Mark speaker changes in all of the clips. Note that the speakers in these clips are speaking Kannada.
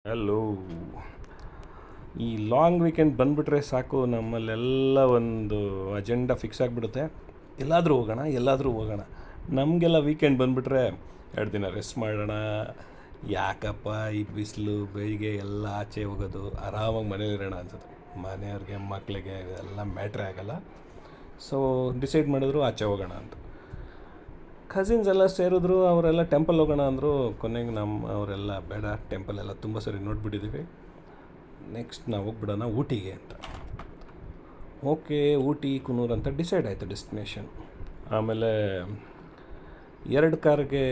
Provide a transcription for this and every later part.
Speaker 1: ಹಲೋ. ಈ ಲಾಂಗ್ ವೀಕೆಂಡ್ ಬಂದುಬಿಟ್ರೆ ಸಾಕು, ನಮ್ಮಲ್ಲೆಲ್ಲ ಒಂದು ಅಜೆಂಡಾ ಫಿಕ್ಸ್ ಆಗಿಬಿಡುತ್ತೆ. ಎಲ್ಲಾದರೂ ಹೋಗೋಣ. ನಮಗೆಲ್ಲ ವೀಕೆಂಡ್ ಬಂದುಬಿಟ್ರೆ 2 ದಿನ ರೆಸ್ಟ್ ಮಾಡೋಣ. ಯಾಕಪ್ಪ ಈ ಬಿಸಿಲು ಬೆಳಿಗ್ಗೆ ಎಲ್ಲ ಆಚೆ ಹೋಗೋದು, ಆರಾಮಾಗಿ ಮನೇಲಿರೋಣ ಅನ್ಸುತ್ತೆ. ಮನೆಯವ್ರಿಗೆ ಮಕ್ಕಳಿಗೆ ಎಲ್ಲ ಮ್ಯಾಟ್ರೇ ಆಗೋಲ್ಲ. ಸೊ ಡಿಸೈಡ್ ಮಾಡಿದ್ರು ಆಚೆ ಹೋಗೋಣ ಅಂತ. ಕಸಿನ್ಸ್ ಎಲ್ಲ ಸೇರಿದ್ರು, ಅವರೆಲ್ಲ ಟೆಂಪಲ್ ಹೋಗೋಣ ಅಂದರು. ಕೊನೆಗೆ ಅವರೆಲ್ಲ ಬೇಡ, ಟೆಂಪಲ್ ಎಲ್ಲ ತುಂಬ ಸರಿ ನೋಡಿಬಿಟ್ಟಿದ್ದೀವಿ, ನೆಕ್ಸ್ಟ್ ನಾವು ಹೋಗ್ಬಿಡೋಣ ಊಟಿಗೆ ಅಂತ. ಓಕೆ, ಊಟಿ ಕುನ್ನೂರು ಅಂತ ಡಿಸೈಡ್ ಆಯಿತು ಡೆಸ್ಟಿನೇಷನ್. ಆಮೇಲೆ 2 ಕಾರ್ಗೆ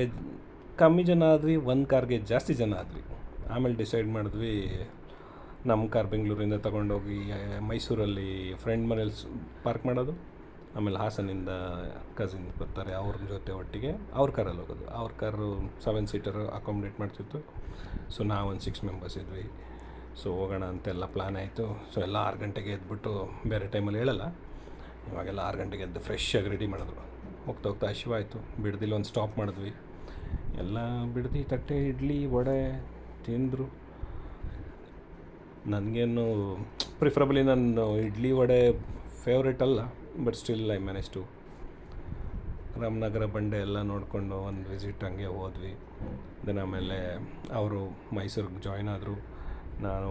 Speaker 1: ಕಮ್ಮಿ ಜನ ಆದ್ವಿ, 1 ಕಾರ್ಗೆ ಜಾಸ್ತಿ ಜನ ಆದ್ವಿ. ಆಮೇಲೆ ಡಿಸೈಡ್ ಮಾಡಿದ್ವಿ ನಮ್ಮ ಕಾರ್ ಬೆಂಗಳೂರಿಂದ ತೊಗೊಂಡೋಗಿ ಮೈಸೂರಲ್ಲಿ ಫ್ರೆಂಡ್ ಮನೇಲಿ ಪಾರ್ಕ್ ಮಾಡೋದು. ಆಮೇಲೆ ಹಾಸನಿಂದ ಕಸಿನ್ ಬರ್ತಾರೆ, ಅವ್ರ ಜೊತೆ ಒಟ್ಟಿಗೆ ಅವ್ರ ಕಾರಲ್ಲಿ ಹೋಗೋದು. ಅವ್ರ ಕಾರು 7 ಸೀಟರ್ ಅಕಾಮಿಡೇಟ್ ಮಾಡ್ತಿತ್ತು. ಸೊ ನಾವೊಂದು 6 ಮೆಂಬರ್ಸ್ ಇದ್ವಿ. ಸೊ ಹೋಗೋಣ ಅಂತೆಲ್ಲ ಪ್ಲ್ಯಾನ್ ಆಯಿತು. ಸೊ ಎಲ್ಲ 6 ಗಂಟೆಗೆ ಎದ್ಬಿಟ್ಟು, ಬೇರೆ ಟೈಮಲ್ಲಿ ಹೇಳಲ್ಲ, ಇವಾಗೆಲ್ಲ 6 ಗಂಟೆಗೆ ಎದ್ದು ಫ್ರೆಶ್ ಆಗಿ ರೆಡಿ ಮಾಡಿದ್ರು. ಹೋಗ್ತಾ ಹೋಗ್ತಾ ಹಸಿವಾಯಿತು. ಬಿಡದಿಲ್ಲ ಒಂದು ಸ್ಟಾಪ್ ಮಾಡಿದ್ವಿ. ಎಲ್ಲ ಬಿಡದಿ ತಟ್ಟೆ ಇಡ್ಲಿ ವಡೆ ತಿಂದರು. ನನಗೇನು ಪ್ರಿಫರಬಲಿ ನಾನು ಇಡ್ಲಿ ವಡೆ ಫೇವ್ರೇಟ್ ಅಲ್ಲ, but still I manage to. Ramanagara ಬಂಡೆ ಎಲ್ಲ ನೋಡಿಕೊಂಡು ಒಂದು ವಿಸಿಟ್ ಹಂಗೆ ಹೋದ್ವಿ. ದೆನ್ ಆಮೇಲೆ ಅವರು ಮೈಸೂರಿಗೆ ಜಾಯ್ನ್ ಆದರು. ನಾನು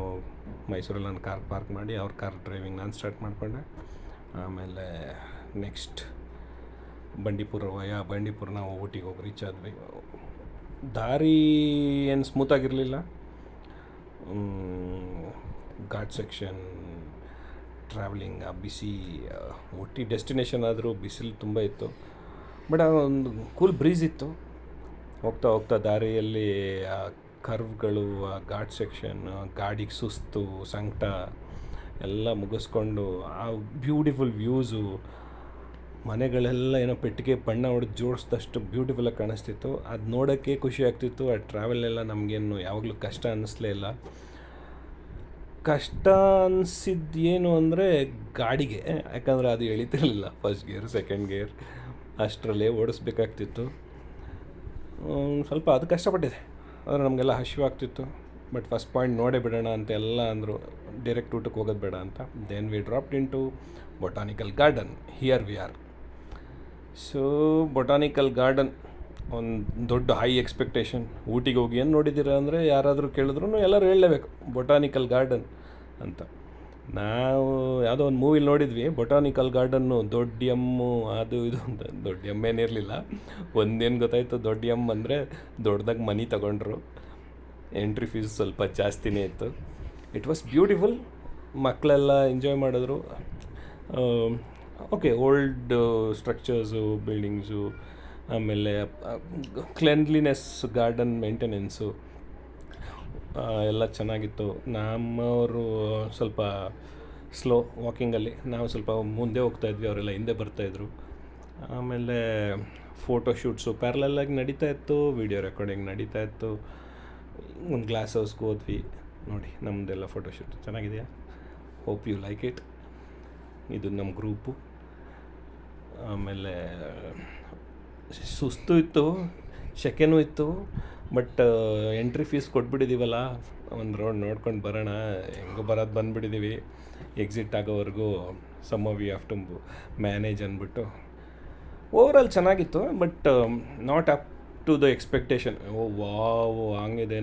Speaker 1: ಮೈಸೂರಲ್ಲಿ ನನ್ನ ಕಾರ್ ಪಾರ್ಕ್ ಮಾಡಿ ಅವ್ರ ಕಾರ್ ಡ್ರೈವಿಂಗ್ ನಾನು ಸ್ಟಾರ್ಟ್ ಮಾಡಿಕೊಂಡೆ. ಆಮೇಲೆ ನೆಕ್ಸ್ಟ್ ಬಂಡೀಪುರ ನಾವು ಊಟಿಗೆ ಹೋಗಿ ರೀಚ್ ಆದ್ವಿ. ದಾರಿ ಏನು ಸ್ಮೂತಾಗಿರಲಿಲ್ಲ. ಘಾಟ್ ಸೆಕ್ಷನ್ ಟ್ರಾವೆಲಿಂಗ್, ಆ ಬಿಸಿ, ಊಟಿ ಡೆಸ್ಟಿನೇಷನ್ ಆದರೂ ಬಿಸಿಲು ತುಂಬ ಇತ್ತು. ಬಟ್ ಒಂದು ಕೂಲ್ ಬ್ರೀಸ್ ಇತ್ತು. ಹೋಗ್ತಾ ಹೋಗ್ತಾ ದಾರಿಯಲ್ಲಿ ಆ ಕರ್ವ್ಗಳು, ಆ ಘಾಟ್ ಸೆಕ್ಷನ್, ಗಾಡಿಗೆ ಸುಸ್ತು ಸಂಕಟ ಎಲ್ಲ ಮುಗಿಸ್ಕೊಂಡು ಆ ಬ್ಯೂಟಿಫುಲ್ ವ್ಯೂಸು, ಮನೆಗಳೆಲ್ಲ ಏನೋ ಪೆಟ್ಟಿಗೆ ಬಣ್ಣ ಹೊಡೆದು ಜೋಡಿಸಿದಷ್ಟು ಬ್ಯೂಟಿಫುಲ್ಲಾಗಿ ಕಾಣಿಸ್ತಿತ್ತು. ಅದು ನೋಡೋಕ್ಕೆ ಖುಷಿ ಆಗ್ತಿತ್ತು. ಆ ಟ್ರಾವೆಲೆಲ್ಲ ನಮಗೇನು ಯಾವಾಗಲೂ ಕಷ್ಟ ಅನ್ನಿಸ್ಲೇ ಇಲ್ಲ. ಕಷ್ಟ ಅನಿಸಿದ್ದು ಏನು ಅಂದರೆ ಗಾಡಿಗೆ, ಯಾಕಂದರೆ ಅದು ಎಳಿತಿರಲಿಲ್ಲ. ಫಸ್ಟ್ ಗೇರ್ ಸೆಕೆಂಡ್ ಗೇರ್ ಅಷ್ಟರಲ್ಲೇ ಓಡಿಸ್ಬೇಕಾಗ್ತಿತ್ತು. ಸ್ವಲ್ಪ ಅದು ಕಷ್ಟಪಟ್ಟಿದೆ. ಆದರೆ ನಮಗೆಲ್ಲ ಹಸಿವಾಗ್ತಿತ್ತು. ಬಟ್ ಫಸ್ಟ್ ಪಾಯಿಂಟ್ ನೋಡೇ ಬಿಡೋಣ ಅಂತ ಎಲ್ಲ ಅಂದರು, ಡೈರೆಕ್ಟ್ ಊಟಕ್ಕೆ ಹೋಗೋದು ಬೇಡ ಅಂತ. Then we dropped into botanical garden. Here we are. So botanical garden ಒಂದು ದೊಡ್ಡ ಹೈ ಎಕ್ಸ್ಪೆಕ್ಟೇಷನ್. ಊಟಿಗೆ ಹೋಗಿ ಏನು ನೋಡಿದ್ದೀರಾ ಅಂದರೆ ಯಾರಾದರೂ ಕೇಳಿದ್ರು ಎಲ್ಲರೂ ಹೇಳಲೇಬೇಕು ಬೊಟಾನಿಕಲ್ ಗಾರ್ಡನ್ ಅಂತ. ನಾವು ಯಾವುದೋ ಒಂದು ಮೂವಿಲಿ ನೋಡಿದ್ವಿ ಬೊಟಾನಿಕಲ್ ಗಾರ್ಡನ್ನು, ದೊಡ್ಡ ಎಮ್ಮು ಅದು ಇದು ಅಂತ. ದೊಡ್ಡ ಎಮ್ಮೇನಿರಲಿಲ್ಲ. ಒಂದೇನು ಗೊತ್ತಾಯಿತು, ದೊಡ್ಡ ಎಮ್ಮು ಅಂದರೆ ದೊಡ್ಡದಾಗಿ ಮನಿ ತಗೊಂಡ್ರು. ಎಂಟ್ರಿ ಫೀಸ್ ಸ್ವಲ್ಪ ಜಾಸ್ತಿನೇ ಇತ್ತು. It was beautiful. ಮಕ್ಕಳೆಲ್ಲ ಎಂಜಾಯ್ ಮಾಡಿದ್ರು. ಓಕೆ, ಓಲ್ಡ್ ಸ್ಟ್ರಕ್ಚರ್ಸು, ಬಿಲ್ಡಿಂಗ್ಸು, ಆಮೇಲೆ ಕ್ಲೆನ್ಲಿನೆಸ್, ಗಾರ್ಡನ್ ಮೇಂಟೆನೆನ್ಸು ಎಲ್ಲ ಚೆನ್ನಾಗಿತ್ತು. ನಮ್ಮವರು ಸ್ವಲ್ಪ ಸ್ಲೋ ವಾಕಿಂಗಲ್ಲಿ, ನಾವು ಸ್ವಲ್ಪ ಮುಂದೆ ಹೋಗ್ತಾಯಿದ್ವಿ, ಅವರೆಲ್ಲ ಹಿಂದೆ ಬರ್ತಾಯಿದ್ರು. ಆಮೇಲೆ ಫೋಟೋ ಶೂಟ್ಸು ಪ್ಯಾರಲಲ್ಲಾಗಿ ನಡೀತಾಯಿತ್ತು, ವೀಡಿಯೋ ರೆಕಾರ್ಡಿಂಗ್ ನಡೀತಾಯಿತ್ತು. ಒಂದು ಗ್ಲಾಸ್ ಹೌಸ್ಗೆ ಹೋದ್ವಿ. ನೋಡಿ ನಮ್ಮದೆಲ್ಲ ಫೋಟೋ ಶೂಟ್ ಚೆನ್ನಾಗಿದೆಯಾ? Hope you like it. ಇದು ನಮ್ಮ ಗ್ರೂಪು. ಆಮೇಲೆ ಸುಸ್ತು ಇತ್ತು, ಸೆಕೆನೂ ಇತ್ತು. ಬಟ್ ಎಂಟ್ರಿ ಫೀಸ್ ಕೊಟ್ಬಿಟ್ಟಿದ್ದೀವಲ್ಲ, ಒಂದು ರೌಂಡ್ ನೋಡ್ಕೊಂಡು ಬರೋಣ, ಹೆಂಗೋ ಬರೋದು ಬಂದುಬಿಟ್ಟಿದ್ದೀವಿ. ಎಕ್ಸಿಟ್ ಆಗೋವರೆಗೂ some we have to manage ಅಂದ್ಬಿಟ್ಟು. ಓವರಾಲ್ ಚೆನ್ನಾಗಿತ್ತು, but not up to the expectation. Wow ಹಂಗಿದೆ.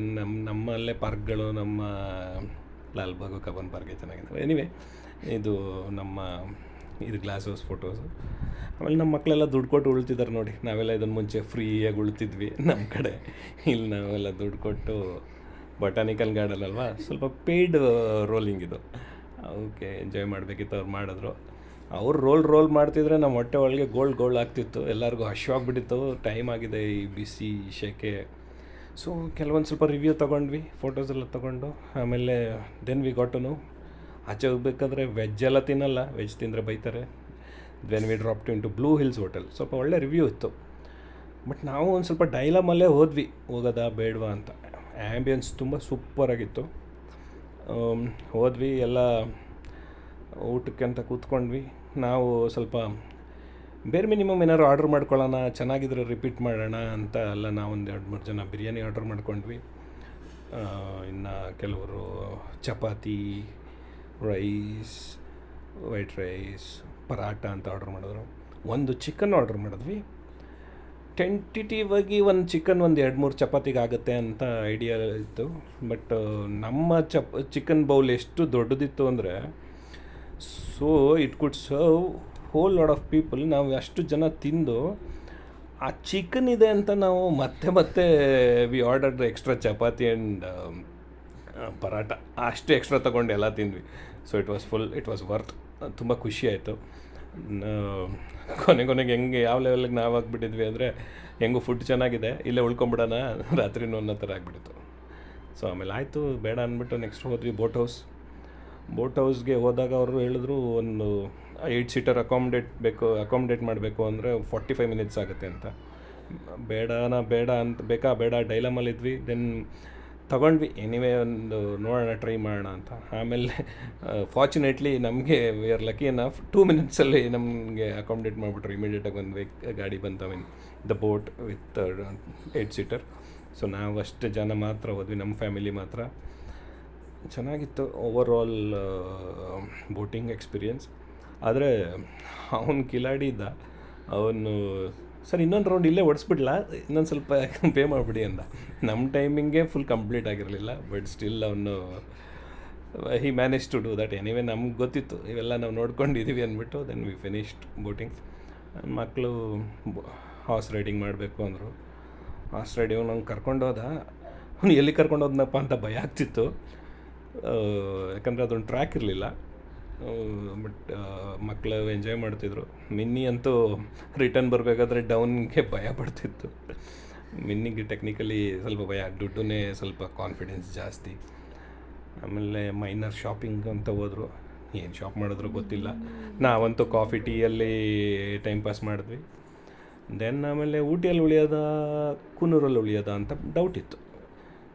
Speaker 1: ನಮ್ಮಲ್ಲೇ ಪಾರ್ಕ್ಗಳು, ನಮ್ಮ ಲಾಲ್ಬಾಗು ಕಬ್ಬನ್ ಪಾರ್ಕೆ ಚೆನ್ನಾಗಿದೆ. ಎನಿವೆ, ಇದು ನಮ್ಮ ಗ್ಲಾಸ್ ಹೌಸ್ ಫೋಟೋಸು. ಆಮೇಲೆ ನಮ್ಮ ಮಕ್ಕಳೆಲ್ಲ ದುಡ್ಡು ಕೊಟ್ಟು ಉಳ್ತಿದ್ದಾರೆ ನೋಡಿ. ನಾವೆಲ್ಲ ಇದನ್ನು ಮುಂಚೆ ಫ್ರೀಯಾಗಿ ಉಳ್ತಿದ್ವಿ ನಮ್ಮ ಕಡೆ. ಇಲ್ಲಿ ನಾವೆಲ್ಲ ದುಡ್ಡು ಕೊಟ್ಟು, ಬೊಟಾನಿಕಲ್ ಗಾರ್ಡನ್ ಅಲ್ವಾ, ಸ್ವಲ್ಪ ಪೇಯ್ಡ್ ರೋಲಿಂಗ್ ಇದು. ಓಕೆ, ಎಂಜಾಯ್ ಮಾಡಬೇಕಿತ್ತು. ಅವ್ರು ಮಾಡಿದ್ರು. ಅವ್ರು ರೋಲ್ ಮಾಡ್ತಿದ್ರೆ ನಮ್ಮ ಹೊಟ್ಟೆ ಒಳಗೆ ಗೋಲ್ಡ್ ಆಗ್ತಿತ್ತು. ಎಲ್ಲರಿಗೂ ಹಶ್ವಾಗ್ಬಿಟ್ಟಿತ್ತು. ಟೈಮ್ ಆಗಿದೆ ಈ ಬಿಸಿ ಶೆಕೆ. ಸೊ ಕೆಲವೊಂದು ಸ್ವಲ್ಪ ರಿವ್ಯೂ ತೊಗೊಂಡ್ವಿ, ಫೋಟೋಸ್ ಎಲ್ಲ ತೊಗೊಂಡು. ಆಮೇಲೆ then we got to know, ಆಚೆ ಹೋಗ್ಬೇಕಾದ್ರೆ ವೆಜ್ ಎಲ್ಲ ತಿನ್ನಲ್ಲ, ವೆಜ್ ತಿಂದರೆ ಬೈತಾರೆ. Then we dropped into Blue Hills hotel. ಸ್ವಲ್ಪ ಒಳ್ಳೆ ರಿವ್ಯೂ ಇತ್ತು. ಬಟ್ ನಾವು ಒಂದು ಸ್ವಲ್ಪ ಡೈಲಮಲ್ಲೇ ಹೋದ್ವಿ, ಹೋಗೋದಾ ಬೇಡವಾ ಅಂತ. ಆ್ಯಂಬಿಯನ್ಸ್ ತುಂಬ ಸೂಪರಾಗಿತ್ತು. ಹೋದ್ವಿ, ಎಲ್ಲ ಊಟಕ್ಕೆ ಅಂತ ಕೂತ್ಕೊಂಡ್ವಿ. ನಾವು ಸ್ವಲ್ಪ ಬೇರೆ ಮಿನಿಮಮ್ ಏನಾದ್ರು ಆರ್ಡ್ರ್ ಮಾಡ್ಕೊಳ್ಳೋಣ, ಚೆನ್ನಾಗಿದ್ರೆ ರಿಪೀಟ್ ಮಾಡೋಣ ಅಂತ ಎಲ್ಲ ನಾವೊಂದು 2-3 ಜನ ಬಿರಿಯಾನಿ ಆರ್ಡ್ರ್ ಮಾಡ್ಕೊಂಡ್ವಿ. ಇನ್ನು ಕೆಲವರು chapati, rice, white rice, paratha ಅಂತ ಆರ್ಡ್ರ್ ಮಾಡಿದ್ರು. ಒಂದು ಚಿಕನ್ ಆರ್ಡ್ರ್ ಮಾಡಿದ್ವಿ. ಟೆಂಟಿಟಿವ್ ಆಗಿ ಒಂದು ಚಿಕನ್ ಒಂದು 2-3 ಚಪಾತಿಗೆ ಆಗುತ್ತೆ ಅಂತ ಐಡಿಯಾ ಇತ್ತು. ಬಟ್ ನಮ್ಮ ಚಿಕನ್ ಬೌಲ್ ಎಷ್ಟು ದೊಡ್ಡದಿತ್ತು ಅಂದರೆ, so it could serve hole lot of people. ನಾವು ಅಷ್ಟು ಜನ ತಿಂದು ಆ ಚಿಕನ್ ಇದೆ ಅಂತ ನಾವು ಮತ್ತೆ we ordered extra chapati and paratha ಅಷ್ಟು ಎಕ್ಸ್ಟ್ರಾ ತೊಗೊಂಡು ಎಲ್ಲ ತಿಂದ್ವಿ. So it was worth. ತುಂಬ ಖುಷಿ ಆಯಿತು. ಕೊನೆಗೆ ಹೆಂಗೆ ಯಾವ ಲೆವೆಲ್ಗೆ ನಾವು ಆಗಿಬಿಟ್ಟಿದ್ವಿ ಅಂದರೆ, ಹೆಂಗೂ ಫುಡ್ ಚೆನ್ನಾಗಿದೆ, ಇಲ್ಲೇ ಉಳ್ಕೊಂಬಿಡೋಣ ರಾತ್ರಿನೂ ಅನ್ನೋ ಥರ ಆಗಿಬಿಟ್ಟಿತ್ತು. ಸೊ ಆಮೇಲೆ ಆಯಿತು ಬೇಡ ಅಂದ್ಬಿಟ್ಟು ನೆಕ್ಸ್ಟ್ ಹೋದ್ವಿ ಬೋಟ್ ಹೌಸ್ಗೆ ಹೋದಾಗ ಅವರು ಹೇಳಿದ್ರು ಒಂದು 8 ಸೀಟರ್ ಅಕಾಮಿಡೇಟ್ ಮಾಡಬೇಕು ಅಂದರೆ 45 ಮಿನಿಟ್ಸ್ ಆಗುತ್ತೆ ಅಂತ. ಬೇಡ ಡೈಲಮಲ್ಲಿದ್ವಿ. ದೆನ್ ತಗೊಂಡ್ವಿ. ಎನಿವೇ ಒಂದು ನೋಡೋಣ, ಟ್ರೈ ಮಾಡೋಣ ಅಂತ. ಆಮೇಲೆ ಫಾರ್ಚುನೇಟ್ಲಿ ನಮಗೆ ವಿ ಆರ್ ಲಕ್ಕಿ ಎನಫ್ 2 ಮಿನಿಟ್ಸಲ್ಲಿ ನಮಗೆ ಅಕಾಮಿಡೇಟ್ ಮಾಡಿಬಿಟ್ರು. ಇಮಿಡಿಯೇಟಾಗಿ ಬಂದ್ವಿ, ಗಾಡಿ ಬಂತು. The boat with 8 seater. So ನಾವು ಅಷ್ಟು ಜನ ಮಾತ್ರ ಹೋದ್ವಿ, ನಮ್ಮ ಫ್ಯಾಮಿಲಿ ಮಾತ್ರ. ಚೆನ್ನಾಗಿತ್ತು ಓವರ್ ಆಲ್ ಬೋಟಿಂಗ್ ಎಕ್ಸ್ಪೀರಿಯನ್ಸ್. ಆದರೆ ಅವನು ಕಿಲಾಡಿ ಇದ್ದ. ಅವನು ಸರ್ ಇನ್ನೊಂದು ರೌಂಡ್ ಇಲ್ಲೇ ಓಡಿಸ್ಬಿಡ್ಲಾ, ಇನ್ನೊಂದು ಸ್ವಲ್ಪ ಪೇ ಮಾಡಿಬಿಡಿ ಅಂದ. ನಮ್ಮ ಟೈಮಿಂಗೇ ಫುಲ್ ಕಂಪ್ಲೀಟ್ ಆಗಿರಲಿಲ್ಲ. ಬಟ್ ಸ್ಟಿಲ್ ಅವನು he manage to do that. Anyway ನಮ್ಗೆ ಗೊತ್ತಿತ್ತು ಇವೆಲ್ಲ ನಾವು ನೋಡ್ಕೊಂಡಿದ್ದೀವಿ ಅಂದ್ಬಿಟ್ಟು ದೆನ್ ವಿ ಫಿನಿಶ್ಡ್ ಬೋಟಿಂಗ್. ಮಕ್ಕಳು ಹಾರ್ಸ್ ರೈಡಿಂಗ್ ಮಾಡಬೇಕು ಅಂದರು. ಹಾರ್ಸ್ ರೈಡಿಂಗ್ ನಂಗೆ ಕರ್ಕೊಂಡೋದ. ಅವ್ನು ಎಲ್ಲಿ ಕರ್ಕೊಂಡೋದ್ನಪ್ಪ ಅಂತ ಭಯ ಆಗ್ತಿತ್ತು. ಯಾಕಂದರೆ ಅದೊಂದು ಟ್ರ್ಯಾಕ್ ಇರಲಿಲ್ಲ. ಬಟ್ ಮಕ್ಕಳು ಎಂಜಾಯ್ ಮಾಡ್ತಿದ್ರು. ಮಿನ್ನಿ ಅಂತೂ ರಿಟರ್ನ್ ಬರಬೇಕಾದ್ರೆ ಡೌನ್ಗೆ ಭಯ ಪಡ್ತಿತ್ತು. ಮಿನ್ನಿಗೆ ಟೆಕ್ನಿಕಲಿ ಸ್ವಲ್ಪ ಭಯ, ದುಡ್ಡೇ ಸ್ವಲ್ಪ ಕಾನ್ಫಿಡೆನ್ಸ್ ಜಾಸ್ತಿ. ಆಮೇಲೆ ಮೈನರ್ ಶಾಪಿಂಗ್ ಅಂತ ಹೋದರು. ಏನು ಶಾಪ್ ಮಾಡಿದ್ರು ಗೊತ್ತಿಲ್ಲ. ನಾವಂತೂ ಕಾಫಿ ಟೀಯಲ್ಲಿ ಟೈಮ್ ಪಾಸ್ ಮಾಡಿದ್ವಿ. ದೆನ್ ಆಮೇಲೆ ಊಟಿಯಲ್ಲಿ ಉಳಿಯೋದಾ ಕೂನೂರಲ್ಲಿ ಉಳಿಯೋದಾ ಅಂತ ಡೌಟ್ ಇತ್ತು.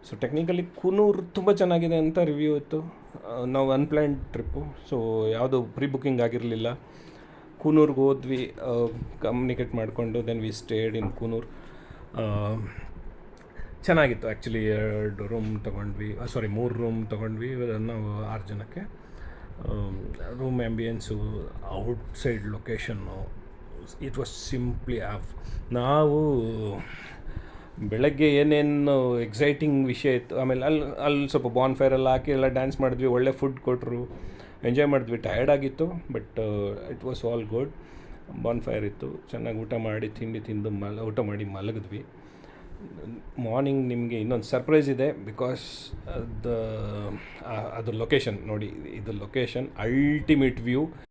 Speaker 1: ಸೊ ಟೆಕ್ನಿಕಲಿ ಕೂನೂರು ತುಂಬ ಚೆನ್ನಾಗಿದೆ ಅಂತ ರಿವ್ಯೂ ಇತ್ತು. ನಾವು ಅನ್ಪ್ಲ್ಯಾನ್ಡ್ ಟ್ರಿಪ್ಪು, ಸೊ ಯಾವುದು ಪ್ರೀ ಬುಕ್ಕಿಂಗ್ ಆಗಿರಲಿಲ್ಲ. ಕೂನೂರ್ಗೆ ಹೋದ್ವಿ ಕಮ್ಯುನಿಕೇಟ್ ಮಾಡಿಕೊಂಡು. Then we stayed in Coonoor. ಚೆನ್ನಾಗಿತ್ತು ಆ್ಯಕ್ಚುಲಿ. 2 ರೂಮ್ ತೊಗೊಂಡ್ವಿ, 3 ರೂಮ್ ತೊಗೊಂಡ್ವಿ ನಾವು 6 ಜನಕ್ಕೆ. Room ambience, outside location, it was simply of. ನಾವು ಬೆಳಗ್ಗೆ ಏನೇನು ಎಕ್ಸೈಟಿಂಗ್ ವಿಷಯ ಇತ್ತು. ಆಮೇಲೆ ಅಲ್ಲಿ ಸ್ವಲ್ಪ ಬಾನ್ಫೈರೆಲ್ಲ ಹಾಕಿ ಎಲ್ಲ ಡ್ಯಾನ್ಸ್ ಮಾಡಿದ್ವಿ. ಒಳ್ಳೆ ಫುಡ್ ಕೊಟ್ಟರು, ಎಂಜಾಯ್ ಮಾಡಿದ್ವಿ. ಟಯರ್ಡ್ ಆಗಿತ್ತು but it was all good. Bonfire ಇತ್ತು, ಚೆನ್ನಾಗಿ ಊಟ ಮಾಡಿ ತಿಂಡಿ ತಿಂದು ಊಟ ಮಾಡಿ ಮಲಗಿದ್ವಿ. ಮಾರ್ನಿಂಗ್ ನಿಮಗೆ ಇನ್ನೊಂದು ಸರ್ಪ್ರೈಸ್ ಇದೆ. ಬಿಕಾಸ್ ಅದು ಲೊಕೇಶನ್ ನೋಡಿ, ಇದು ಲೊಕೇಶನ್ ಅಲ್ಟಿಮೇಟ್ ವ್ಯೂ.